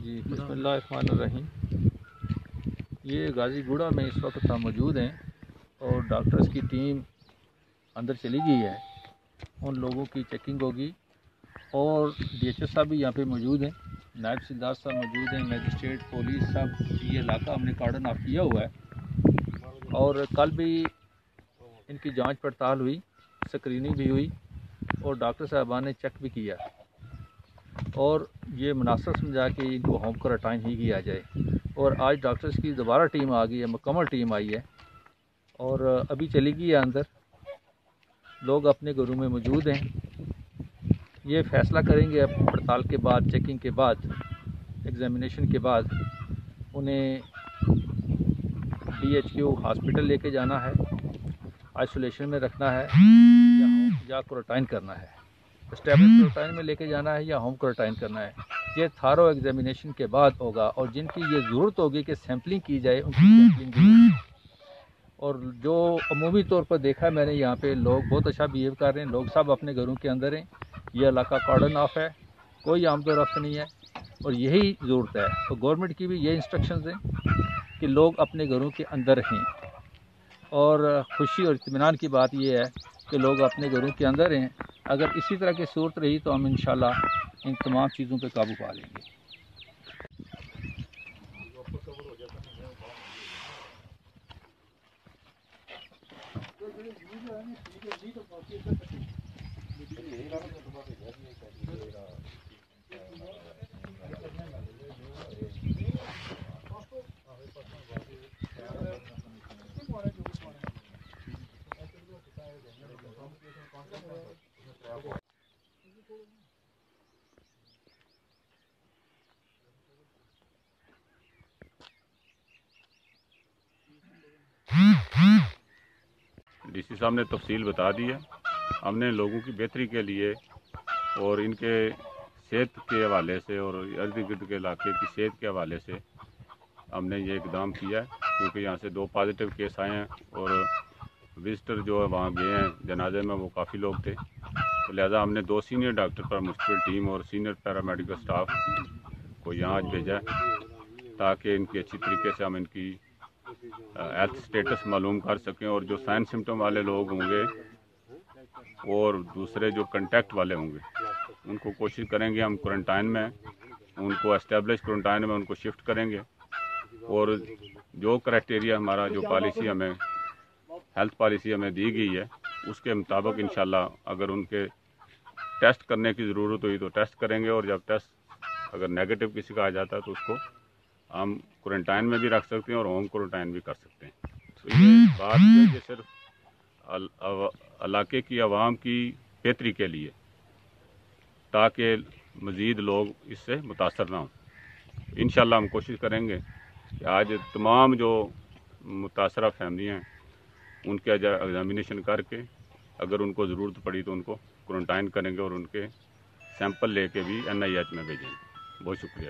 جی बिस्मिल्लाहिर्रहमानिर्रहीम। ये गाजी गुड़ा में इस वक्त हम मौजूद हैं और डॉक्टर्स की टीम अंदर चली गई है। उन लोगों की चेकिंग होगी और DHS साहब भी यहाँ पे मौजूद हैं, नायब तहसीलदार साहब मौजूद हैं, मजिस्ट्रेट पुलिस सब। ये इलाका हमने कार्डन ऑफ किया हुआ है और कल भी इनकी जांच पड़ताल हुई, स्क्रीनिंग भी हुई और डॉक्टर साहबान ने चेक भी किया और ये मुनासिब समझा कि इनको होम क्वारंटाइन ही किया जाए। और आज डॉक्टर्स की दोबारा टीम आ गई है, मुकम्मल टीम आई है और अभी चली गई है अंदर। लोग अपने घरों में मौजूद हैं। ये फ़ैसला करेंगे अब पड़ताल के बाद, चेकिंग के बाद, एग्ज़ामिनेशन के बाद उन्हें DHQ हॉस्पिटल लेके जाना है, आइसोलेशन में रखना है या क्वारंटाइन करना है। एस्टेब्लिश क्वारंटाइन में लेके जाना है या होम क्वारंटाइन करना है, ये थारो एग्जामिनेशन के बाद होगा। और जिनकी ये ज़रूरत होगी कि सैम्पलिंग की जाए, उनकी सैम्पलिंग भी होगी। और जो अमूमी तौर पर देखा है मैंने, यहाँ पे लोग बहुत अच्छा बिहेव कर रहे हैं, लोग सब अपने घरों के अंदर हैं। ये इलाका कार्डन ऑफ है, कोई आमद रफ्त नहीं है और यही ज़रूरत है। तो गवर्नमेंट की भी ये इंस्ट्रक्शंस हैं कि लोग अपने घरों के अंदर रहें। और खुशी और इत्मीनान की बात यह है कि लोग अपने घरों के अंदर हैं। अगर इसी तरह की सूरत रही तो हम इंशाल्लाह इन तमाम चीज़ों पे काबू पा लेंगे। DC साहब ने तफसील बता दी है। हमने लोगों की बेहतरी के लिए और इनके सेहत के हवाले से और इर्द गिर्द के इलाके की सेहत के हवाले से हमने ये इकदाम किया है, क्योंकि यहाँ से 2 पॉजिटिव केस आए हैं और विजिटर जो है वहाँ गए हैं जनाजे में, वो काफ़ी लोग थे। तो लिहाजा हमने 2 सीनियर डॉक्टर पर मुश्तमिल टीम और सीनियर पैरामेडिकल स्टाफ को यहाँ आज भेजा है ताकि इनकी अच्छी तरीके से हम इनकी हेल्थ स्टेटस मालूम कर सकें। और जो साइन सिम्टम वाले लोग होंगे और दूसरे जो कंटेक्ट वाले होंगे उनको कोशिश करेंगे हम क्वारंटाइन में, उनको एस्टेब्लिश क्वारंटाइन में उनको शिफ्ट करेंगे। और जो क्राइटेरिया हमारा, जो पॉलिसी हमें, हेल्थ पॉलिसी हमें दी गई है, उसके मुताबिक इंशाल्लाह अगर उनके टेस्ट करने की ज़रूरत हुई तो टेस्ट करेंगे। और जब टेस्ट अगर नेगेटिव किसी का आ जाता है तो उसको हम क्वारंटाइन में भी रख सकते हैं और होम क्वारंटाइन भी कर सकते हैं। तो ये बात है कि सिर्फ इलाके की आवाम की बेहतरी के लिए, ताकि मज़ीद लोग इससे मुतासर ना हों। इंशाल्लाह हम कोशिश करेंगे कि आज तमाम जो मुतासरा फैमिली हैं उनके एग्जामिनेशन करके अगर उनको ज़रूरत पड़ी तो उनको क्वारंटाइन करेंगे और उनके सैंपल लेके भी NIH में भेजेंगे। बहुत शुक्रिया।